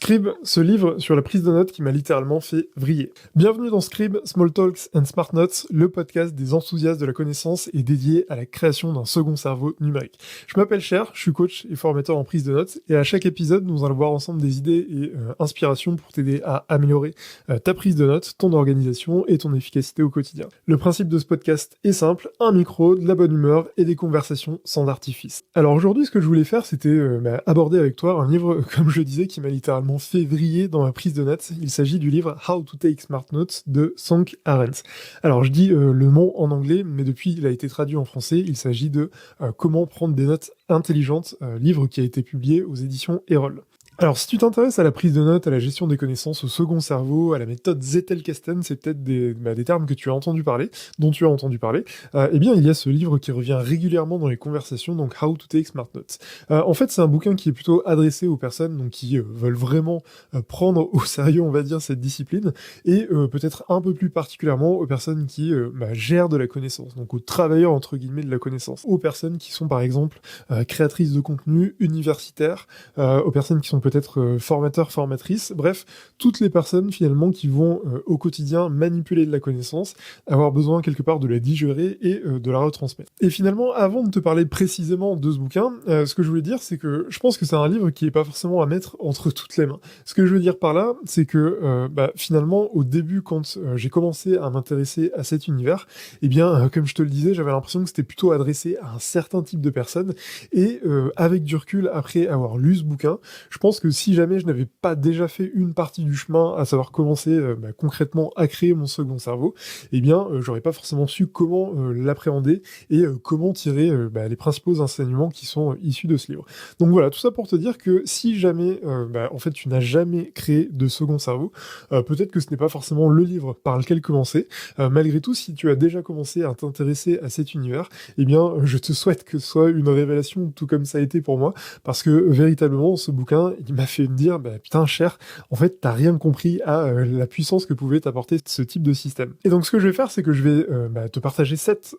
Scribe, ce livre sur la prise de notes qui m'a littéralement fait vriller. Bienvenue dans Scribe, Small Talks and Smart Notes, le podcast des enthousiastes de la connaissance et dédié à la création d'un second cerveau numérique. Je m'appelle Cher, je suis coach et formateur en prise de notes, et à chaque épisode, nous allons voir ensemble des idées et inspirations pour t'aider à améliorer ta prise de notes, ton organisation et ton efficacité au quotidien. Le principe de ce podcast est simple, un micro, de la bonne humeur et des conversations sans artifice. Alors aujourd'hui, ce que je voulais faire, c'était aborder avec toi un livre, comme je le disais, qui m'a littéralement fait vriller dans ma prise de notes. Il s'agit du livre How to Take Smart Notes de Sank Arens. Alors je dis le nom en anglais, mais depuis il a été traduit en français. Il s'agit de Comment prendre des notes intelligentes, livre qui a été publié aux éditions Erol. Alors, si tu t'intéresses à la prise de notes, à la gestion des connaissances, au second cerveau, à la méthode Zettelkasten, c'est peut-être des termes que tu as entendu parler, dont tu as entendu parler, eh bien, il y a ce livre qui revient régulièrement dans les conversations, donc How to Take Smart Notes. En fait, c'est un bouquin qui est plutôt adressé aux personnes donc, qui veulent vraiment prendre au sérieux, on va dire, cette discipline, et peut-être un peu plus particulièrement aux personnes qui gèrent de la connaissance, donc aux travailleurs, entre guillemets, de la connaissance, aux personnes qui sont, par exemple, créatrices de contenu, universitaires, aux personnes qui sont peut-être formateurs, formatrices, bref, toutes les personnes finalement qui vont au quotidien manipuler de la connaissance, avoir besoin quelque part de la digérer et de la retransmettre. Et finalement, avant de te parler précisément de ce bouquin, ce que je voulais dire, c'est que je pense que c'est un livre qui est pas forcément à mettre entre toutes les mains. Ce que je veux dire par là, c'est que finalement, au début, quand j'ai commencé à m'intéresser à cet univers, eh bien, comme je te le disais, j'avais l'impression que c'était plutôt adressé à un certain type de personnes, et avec du recul, après avoir lu ce bouquin, je pense que si jamais je n'avais pas déjà fait une partie du chemin, à savoir commencer concrètement à créer mon second cerveau, eh bien, j'aurais pas forcément su comment l'appréhender et comment tirer les principaux enseignements qui sont issus de ce livre. Donc voilà, tout ça pour te dire que si jamais, en fait, tu n'as jamais créé de second cerveau, peut-être que ce n'est pas forcément le livre par lequel commencer. Malgré tout, si tu as déjà commencé à t'intéresser à cet univers, eh bien, je te souhaite que ce soit une révélation, tout comme ça a été pour moi, parce que véritablement, ce bouquin, il m'a fait me dire, putain, Cher, en fait, t'as rien compris à la puissance que pouvait t'apporter ce type de système. Et donc, ce que je vais faire, c'est que je vais te partager sept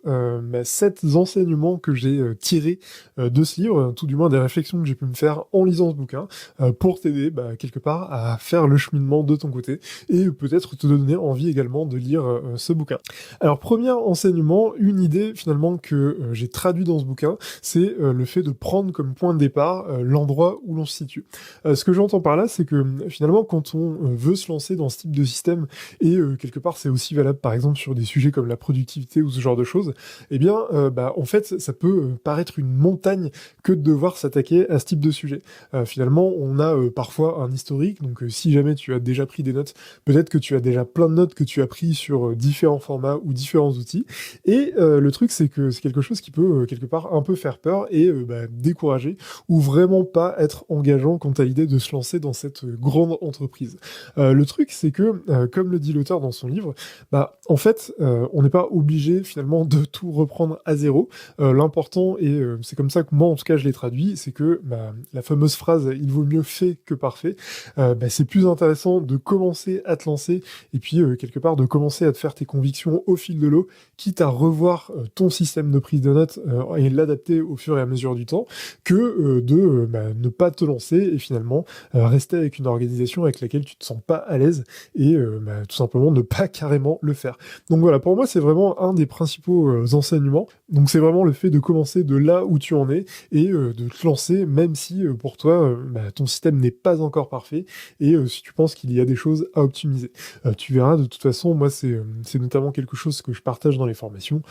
enseignements que j'ai tirés de ce livre, tout du moins des réflexions que j'ai pu me faire en lisant ce bouquin, pour t'aider, quelque part, à faire le cheminement de ton côté, et peut-être te donner envie également de lire ce bouquin. Alors, premier enseignement, une idée, finalement, que j'ai traduit dans ce bouquin, c'est le fait de prendre comme point de départ l'endroit où l'on se situe. Ce que j'entends par là, c'est que finalement, quand on veut se lancer dans ce type de système, et quelque part c'est aussi valable par exemple sur des sujets comme la productivité ou ce genre de choses, eh bien en fait ça peut paraître une montagne que de devoir s'attaquer à ce type de sujet. Finalement on a parfois un historique, donc si jamais tu as déjà pris des notes, peut-être que tu as déjà plein de notes que tu as pris sur différents formats ou différents outils, et le truc c'est que c'est quelque chose qui peut quelque part un peu faire peur et décourager, ou vraiment pas être engageant quant à l'idée de se lancer dans cette grande entreprise. Le truc, c'est que, comme le dit l'auteur dans son livre, en fait, on n'est pas obligé finalement de tout reprendre à zéro. L'important, et c'est comme ça que moi, en tout cas, je l'ai traduit, c'est que la fameuse phrase « il vaut mieux fait que parfait », c'est plus intéressant de commencer à te lancer, et puis quelque part de commencer à te faire tes convictions au fil de l'eau, quitte à revoir ton système de prise de notes et l'adapter au fur et à mesure du temps, que de ne pas te lancer et finalement rester avec une organisation avec laquelle tu te sens pas à l'aise, et tout simplement ne pas carrément le faire. Donc voilà, pour moi c'est vraiment un des principaux enseignements. Donc c'est vraiment le fait de commencer de là où tu en es et de te lancer, même si pour toi ton système n'est pas encore parfait, et si tu penses qu'il y a des choses à optimiser. Tu verras, de toute façon, moi c'est notamment quelque chose que je partage dans les formations.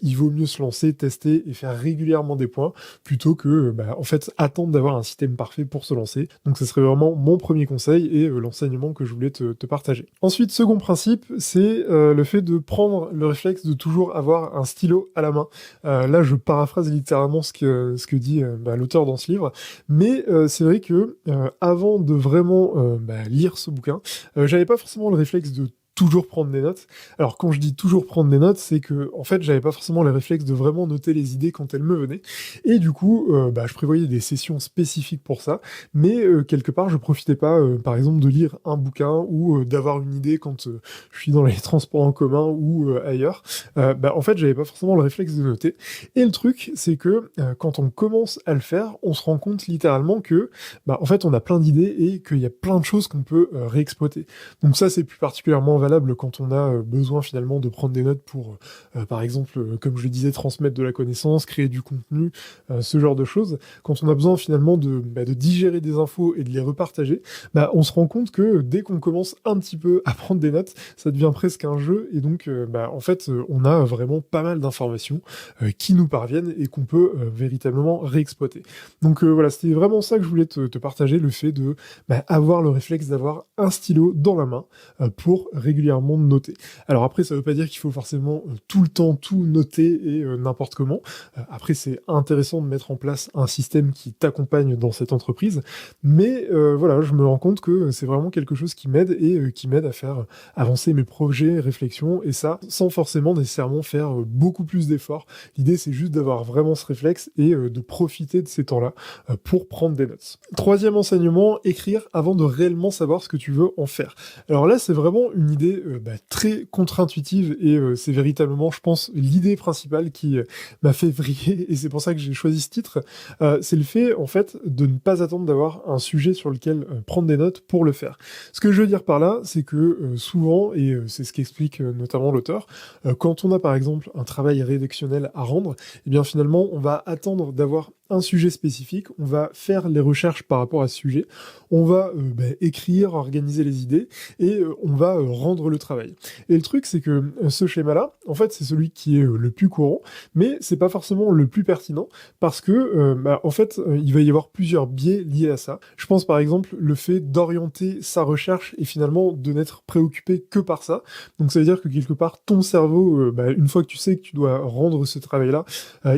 Il vaut mieux se lancer, tester et faire régulièrement des points, plutôt que en fait attendre d'avoir un système parfait pour se lancer. Donc ça serait vraiment mon premier conseil et l'enseignement que je voulais te partager. Ensuite, second principe, c'est le fait de prendre le réflexe de toujours avoir un stylo à la main. Là, je paraphrase littéralement ce que dit l'auteur dans ce livre, mais c'est vrai que avant de vraiment lire ce bouquin, j'avais pas forcément le réflexe de toujours prendre des notes. Alors quand je dis toujours prendre des notes, c'est que en fait j'avais pas forcément les réflexes de vraiment noter les idées quand elles me venaient, et du coup je prévoyais des sessions spécifiques pour ça, mais quelque part je profitais pas par exemple de lire un bouquin ou d'avoir une idée quand je suis dans les transports en commun ou ailleurs. En fait j'avais pas forcément le réflexe de noter, et le truc c'est que quand on commence à le faire, on se rend compte littéralement que en fait on a plein d'idées et qu'il y a plein de choses qu'on peut réexploiter. Donc ça c'est plus particulièrement valable quand on a besoin finalement de prendre des notes pour par exemple comme je le disais, transmettre de la connaissance, créer du contenu, ce genre de choses. Quand on a besoin finalement de digérer des infos et de les repartager, on se rend compte que dès qu'on commence un petit peu à prendre des notes, ça devient presque un jeu, et donc en fait on a vraiment pas mal d'informations qui nous parviennent et qu'on peut véritablement réexploiter. Donc voilà, c'était vraiment ça que je voulais te partager, le fait de avoir le réflexe d'avoir un stylo dans la main pour régulièrement noter. Alors après, ça veut pas dire qu'il faut forcément tout le temps tout noter et n'importe comment. Après, c'est intéressant de mettre en place un système qui t'accompagne dans cette entreprise, mais voilà, je me rends compte que c'est vraiment quelque chose qui m'aide et qui m'aide à faire avancer mes projets, réflexions, et ça sans forcément nécessairement faire beaucoup plus d'efforts. L'idée, c'est juste d'avoir vraiment ce réflexe et de profiter de ces temps-là pour prendre des notes. Troisième enseignement, écrire avant de réellement savoir ce que tu veux en faire. Alors là, c'est vraiment une idée très contre-intuitive, et c'est véritablement, je pense, l'idée principale qui m'a fait vriller, et c'est pour ça que j'ai choisi ce titre. C'est le fait, en fait, de ne pas attendre d'avoir un sujet sur lequel prendre des notes pour le faire. Ce que je veux dire par là, c'est que souvent, et c'est ce qu'explique notamment l'auteur, quand on a par exemple un travail rédactionnel à rendre, eh bien finalement, on va attendre d'avoir un sujet spécifique, on va faire les recherches par rapport à ce sujet, on va écrire, organiser les idées, et on va rendre le travail. Et le truc, c'est que ce schéma-là, en fait, c'est celui qui est le plus courant, mais c'est pas forcément le plus pertinent, parce que, en fait, il va y avoir plusieurs biais liés à ça. Je pense par exemple le fait d'orienter sa recherche et finalement de n'être préoccupé que par ça. Donc ça veut dire que quelque part, ton cerveau, une fois que tu sais que tu dois rendre ce travail-là,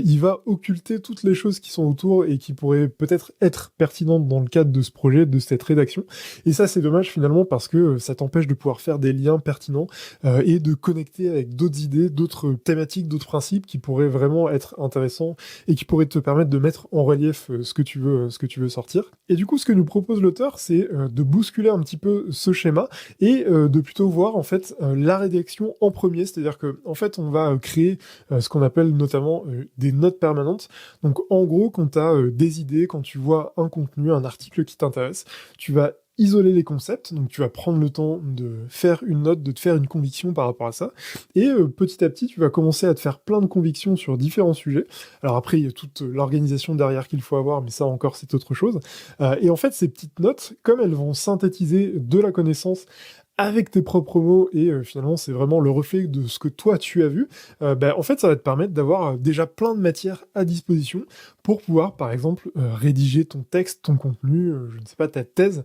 il va occulter toutes les choses qui sont autour et qui pourraient peut-être être pertinentes dans le cadre de ce projet, de cette rédaction. Et ça, c'est dommage finalement, parce que ça t'empêche de pouvoir faire des liens pertinents et de connecter avec d'autres idées, d'autres thématiques, d'autres principes qui pourraient vraiment être intéressants et qui pourraient te permettre de mettre en relief ce que tu veux sortir. Et du coup, ce que nous propose l'auteur, c'est de bousculer un petit peu ce schéma et de plutôt voir en fait la rédaction en premier, c'est-à-dire que en fait, on va créer ce qu'on appelle notamment des notes permanentes. Donc en gros, quand tu as des idées, quand tu vois un contenu, un article qui t'intéresse, tu vas isoler les concepts, donc tu vas prendre le temps de faire une note, de te faire une conviction par rapport à ça, et petit à petit, tu vas commencer à te faire plein de convictions sur différents sujets. Alors après, il y a toute l'organisation derrière qu'il faut avoir, mais ça encore, c'est autre chose. Et en fait, ces petites notes, comme elles vont synthétiser de la connaissance avec tes propres mots, et finalement c'est vraiment le reflet de ce que toi tu as vu, en fait ça va te permettre d'avoir déjà plein de matière à disposition pour pouvoir par exemple rédiger ton texte, ton contenu, je ne sais pas, ta thèse.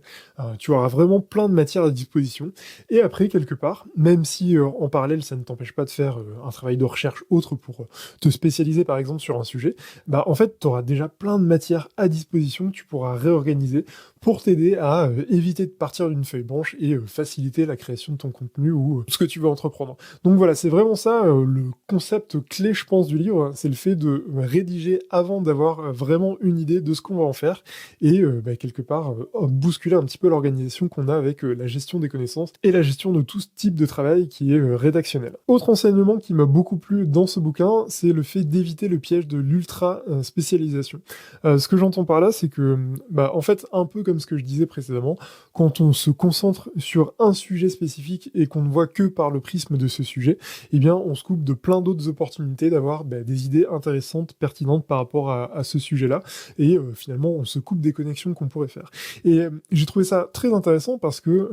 Tu auras vraiment plein de matière à disposition, et après quelque part, même si en parallèle ça ne t'empêche pas de faire un travail de recherche autre pour te spécialiser par exemple sur un sujet, en fait tu auras déjà plein de matière à disposition que tu pourras réorganiser pour t'aider à éviter de partir d'une feuille blanche et faciliter la création de ton contenu ou ce que tu veux entreprendre. Donc voilà, c'est vraiment ça le concept clé, je pense, du livre, c'est le fait de rédiger avant d'avoir vraiment une idée de ce qu'on va en faire, et quelque part bousculer un petit peu l'organisation qu'on a avec la gestion des connaissances et la gestion de tout ce type de travail qui est rédactionnel. Autre enseignement qui m'a beaucoup plu dans ce bouquin, c'est le fait d'éviter le piège de l'ultra spécialisation. Ce que j'entends par là, c'est que en fait, un peu comme ce que je disais précédemment, quand on se concentre sur un sujet spécifique et qu'on ne voit que par le prisme de ce sujet, eh bien on se coupe de plein d'autres opportunités d'avoir des idées intéressantes, pertinentes par rapport à ce sujet-là, et finalement on se coupe des connexions qu'on pourrait faire. Et j'ai trouvé ça très intéressant parce que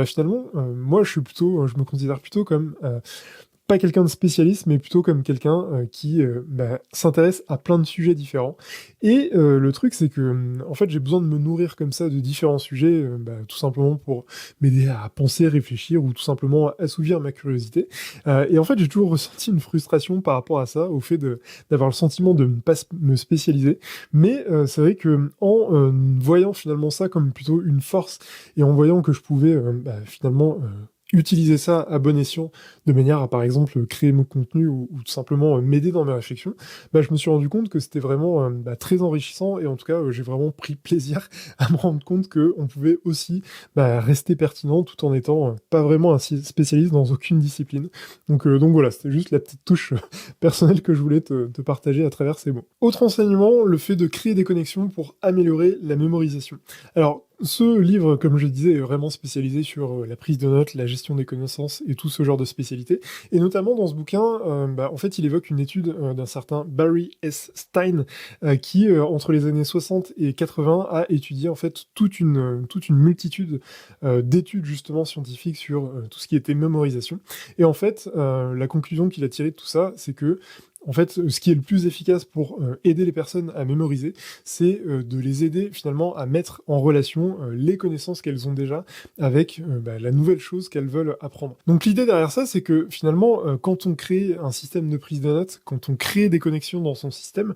finalement, moi je me considère plutôt comme pas quelqu'un de spécialiste, mais plutôt comme quelqu'un qui s'intéresse à plein de sujets différents. Et le truc, c'est que en fait, j'ai besoin de me nourrir comme ça de différents sujets, tout simplement pour m'aider à penser, réfléchir, ou tout simplement assouvir ma curiosité. Et en fait, j'ai toujours ressenti une frustration par rapport à ça, au fait d'avoir le sentiment de ne pas me spécialiser. Mais c'est vrai que en voyant finalement ça comme plutôt une force, et en voyant que je pouvais finalement utiliser ça à bon escient, de manière à, par exemple, créer mon contenu ou tout simplement m'aider dans mes réflexions, bah, je me suis rendu compte que c'était vraiment bah, très enrichissant et en tout cas, j'ai vraiment pris plaisir à me rendre compte qu'on pouvait aussi bah, rester pertinent tout en étant pas vraiment un spécialiste dans aucune discipline. Donc voilà, c'était juste la petite touche personnelle que je voulais te partager à travers ces mots. Autre enseignement, le fait de créer des connexions pour améliorer la mémorisation. Alors, ce livre, comme je disais, est vraiment spécialisé sur la prise de notes, la gestion des connaissances et tout ce genre de spécialités. Et notamment dans ce bouquin, bah, en fait, il évoque une étude d'un certain Barry S. Stein qui, entre les années 60 et 80, a étudié en fait toute une multitude d'études justement scientifiques sur tout ce qui était mémorisation. Et en fait, la conclusion qu'il a tirée de tout ça, c'est que en fait, ce qui est le plus efficace pour aider les personnes à mémoriser, c'est de les aider finalement à mettre en relation les connaissances qu'elles ont déjà avec bah, la nouvelle chose qu'elles veulent apprendre. Donc l'idée derrière ça, c'est que finalement, quand on crée un système de prise de notes, quand on crée des connexions dans son système,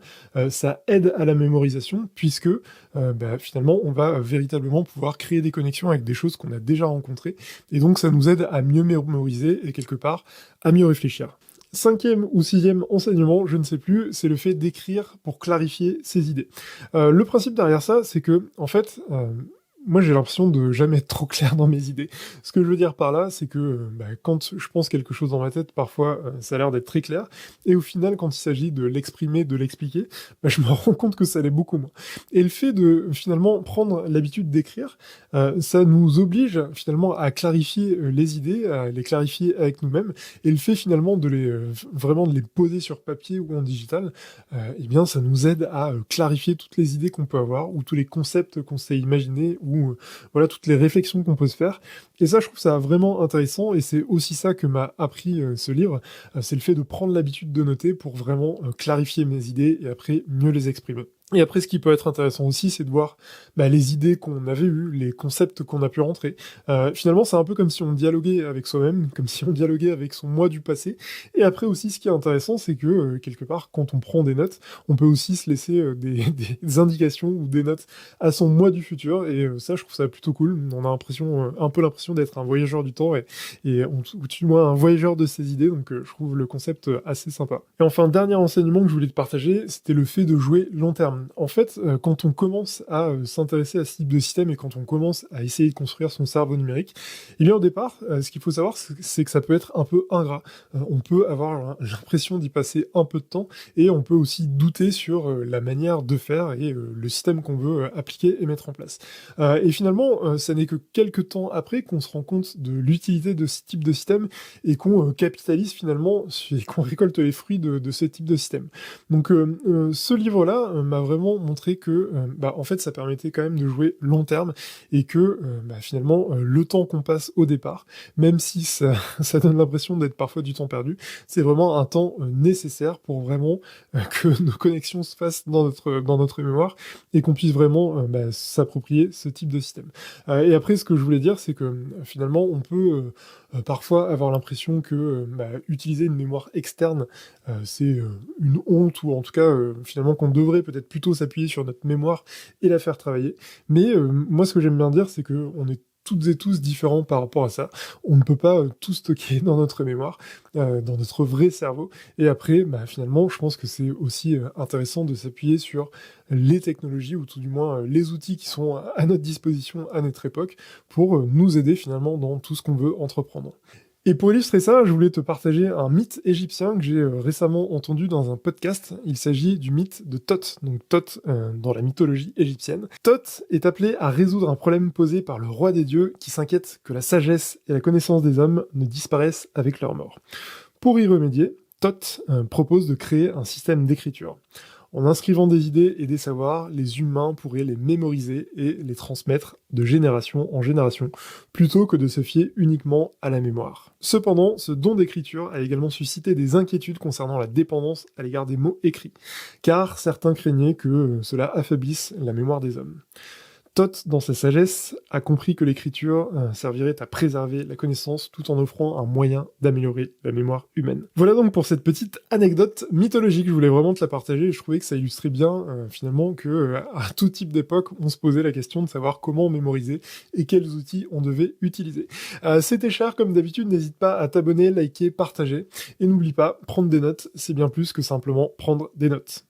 ça aide à la mémorisation, puisque bah, finalement, on va véritablement pouvoir créer des connexions avec des choses qu'on a déjà rencontrées, et donc ça nous aide à mieux mémoriser et quelque part à mieux réfléchir. Cinquième ou sixième enseignement, je ne sais plus, c'est le fait d'écrire pour clarifier ses idées. Le principe derrière ça, c'est que, en fait, moi j'ai l'impression de jamais être trop clair dans mes idées. Ce que je veux dire par là, c'est que bah, quand je pense quelque chose dans ma tête, parfois ça a l'air d'être très clair, et au final, quand il s'agit de l'exprimer, de l'expliquer, bah, je me rends compte que ça l'est beaucoup moins. Et le fait de finalement prendre l'habitude d'écrire, ça nous oblige finalement à clarifier les idées, à les clarifier avec nous-mêmes, et le fait finalement de les vraiment de les poser sur papier ou en digital, eh bien ça nous aide à clarifier toutes les idées qu'on peut avoir, ou tous les concepts qu'on s'est imaginés, ou voilà toutes les réflexions qu'on peut se faire. Et ça, je trouve ça vraiment intéressant, et c'est aussi ça que m'a appris ce livre, c'est le fait de prendre l'habitude de noter pour vraiment clarifier mes idées et après mieux les exprimer. Et après, ce qui peut être intéressant aussi, c'est de voir bah, les idées qu'on avait eues, les concepts qu'on a pu rentrer. Finalement, c'est un peu comme si on dialoguait avec soi-même, comme si on dialoguait avec son moi du passé. Et après aussi, ce qui est intéressant, c'est que, quelque part, quand on prend des notes, on peut aussi se laisser des indications ou des notes à son moi du futur. Et ça, je trouve ça plutôt cool. On a un peu l'impression d'être un voyageur du temps, ou du moins un voyageur de ses idées. Donc, je trouve le concept assez sympa. Et enfin, dernier enseignement que je voulais te partager, c'était le fait de jouer long terme. En fait, quand on commence à s'intéresser à ce type de système et quand on commence à essayer de construire son cerveau numérique, eh bien au départ, ce qu'il faut savoir, c'est que ça peut être un peu ingrat. On peut avoir l'impression d'y passer un peu de temps et on peut aussi douter sur la manière de faire et le système qu'on veut appliquer et mettre en place. Et finalement, ça n'est que quelques temps après qu'on se rend compte de l'utilité de ce type de système et qu'on capitalise finalement et qu'on récolte les fruits de ce type de système. Donc ce livre-là m'a vraiment montré que bah, en fait ça permettait quand même de jouer long terme et que bah, finalement le temps qu'on passe au départ, même si ça, ça donne l'impression d'être parfois du temps perdu, c'est vraiment un temps nécessaire pour vraiment que nos connexions se fassent dans notre mémoire et qu'on puisse vraiment bah, s'approprier ce type de système. Et après ce que je voulais dire, c'est que finalement on peut parfois avoir l'impression que bah, utiliser une mémoire externe, c'est une honte, ou en tout cas finalement qu'on devrait peut-être plutôt s'appuyer sur notre mémoire et la faire travailler. Mais moi ce que j'aime bien dire, c'est que on est toutes et tous différents par rapport à ça. On ne peut pas tout stocker dans notre mémoire, dans notre vrai cerveau. Et après, bah, finalement, je pense que c'est aussi intéressant de s'appuyer sur les technologies, ou tout du moins les outils qui sont à notre disposition à notre époque, pour nous aider finalement dans tout ce qu'on veut entreprendre. Et pour illustrer ça, je voulais te partager un mythe égyptien que j'ai récemment entendu dans un podcast. Il s'agit du mythe de Thoth, donc Thoth dans la mythologie égyptienne. Thoth est appelé à résoudre un problème posé par le roi des dieux qui s'inquiète que la sagesse et la connaissance des hommes ne disparaissent avec leur mort. Pour y remédier, Thoth propose de créer un système d'écriture. En inscrivant des idées et des savoirs, les humains pourraient les mémoriser et les transmettre de génération en génération, plutôt que de se fier uniquement à la mémoire. Cependant, ce don d'écriture a également suscité des inquiétudes concernant la dépendance à l'égard des mots écrits, car certains craignaient que cela affaiblisse la mémoire des hommes. Thoth, dans sa sagesse, a compris que l'écriture servirait à préserver la connaissance tout en offrant un moyen d'améliorer la mémoire humaine. Voilà donc pour cette petite anecdote mythologique, je voulais vraiment te la partager et je trouvais que ça illustrait bien finalement que à tout type d'époque, on se posait la question de savoir comment mémoriser et quels outils on devait utiliser. C'était cher comme d'habitude, n'hésite pas à t'abonner, liker, partager et n'oublie pas, prendre des notes, c'est bien plus que simplement prendre des notes.